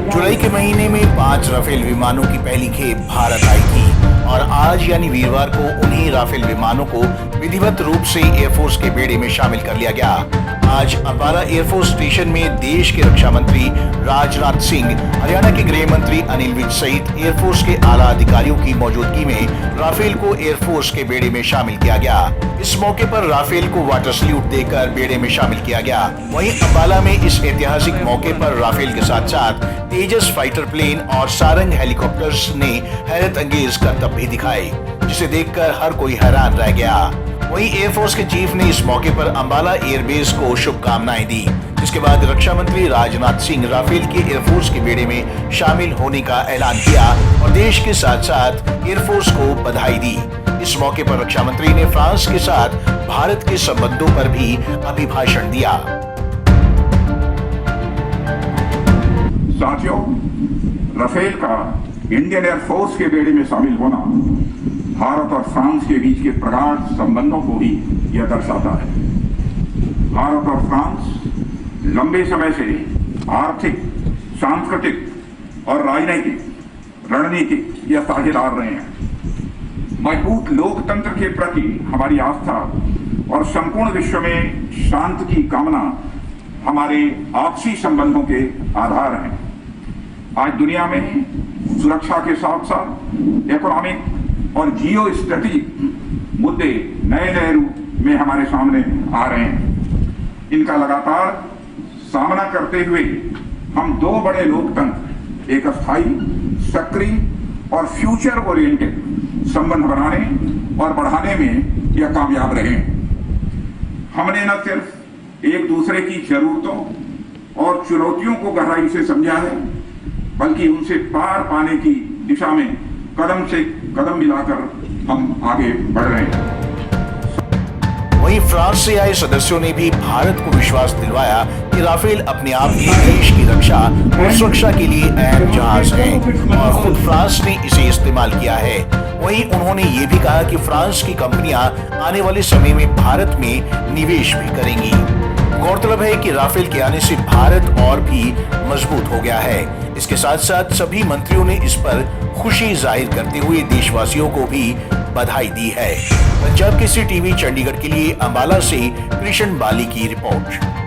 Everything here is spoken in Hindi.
जुलाई के महीने में 5 राफेल विमानों की पहली खेप भारत आई थी और आज यानी वीरवार को उन्हीं राफेल विमानों को विधिवत रूप से एयरफोर्स के बेड़े में शामिल कर लिया गया। आज अंबाला एयरफोर्स स्टेशन में देश के रक्षा मंत्री राजनाथ सिंह, हरियाणा के गृह मंत्री अनिल विज सहित एयरफोर्स के आला अधिकारियों की मौजूदगी में राफेल को एयरफोर्स के बेड़े में शामिल किया गया। इस मौके पर राफेल को वाटर सल्यूट देकर बेड़े में शामिल किया गया। वहीं अंबाला में इस ऐतिहासिक मौके पर राफेल के साथ साथ तेजस फाइटर प्लेन और सारंग हेलीकॉप्टर्स ने हैरत अंगेज करतब भी दिखाए, जिसे देखकर हर कोई हैरान रह गया। वहीं एयरफोर्स के चीफ ने इस मौके पर अंबाला एयरबेस को शुभकामनाएं दी, जिसके बाद रक्षा मंत्री राजनाथ सिंह राफेल के एयरफोर्स के बेड़े में शामिल होने का ऐलान किया और देश के साथ साथ एयरफोर्स को बधाई दी। इस मौके पर रक्षा मंत्री ने फ्रांस के साथ भारत के संबंधों पर भी अभिभाषण दिया। साथियों, राफेल का इंडियन एयरफोर्स के बेड़े में शामिल होना भारत और फ्रांस के बीच के प्रगाढ़ संबंधों को ही यह दर्शाता है। भारत और फ्रांस लंबे समय से आर्थिक, सांस्कृतिक और राजनीतिक रणनीतिक यह साझेदार रहे हैं। मजबूत लोकतंत्र के प्रति हमारी आस्था और संपूर्ण विश्व में शांति की कामना हमारे आपसी संबंधों के आधार हैं। आज दुनिया में सुरक्षा के साथ साथ इकोनॉमिक और जियो स्ट्रेटेजिक मुद्दे नए नए रूप में हमारे सामने आ रहे हैं। इनका लगातार सामना करते हुए हम दो बड़े लोकतंत्र, एक स्थायी, सक्रिय और फ्यूचर ओरिएंटेड संबंध बनाने और बढ़ाने में यह कामयाब रहे। हमने न सिर्फ एक दूसरे की जरूरतों और चुनौतियों को गहराई से समझा है, बल्कि उनसे पार पाने की दिशा में कदम से कदम मिलाकर हम आगे बढ़ रहे हैं। वहीं फ्रांस से आए सदस्यों ने भी भारत को विश्वास दिलवाया कि राफेल अपने आप ही देश की रक्षा और सुरक्षा के लिए अहम जहाज है और खुद फ्रांस ने इसे इस्तेमाल किया है। वहीं उन्होंने ये भी कहा कि फ्रांस की कंपनियां आने वाले समय में भारत में निवेश भी करेंगी। गौरतलब है कि राफेल के आने से भारत और भी मजबूत हो गया है। इसके साथ साथ सभी मंत्रियों ने इस पर खुशी जाहिर करते हुए देशवासियों को भी बधाई दी है। पंजाब केसरी टीवी चंडीगढ़ के लिए अंबाला से कृष्ण बाली की रिपोर्ट।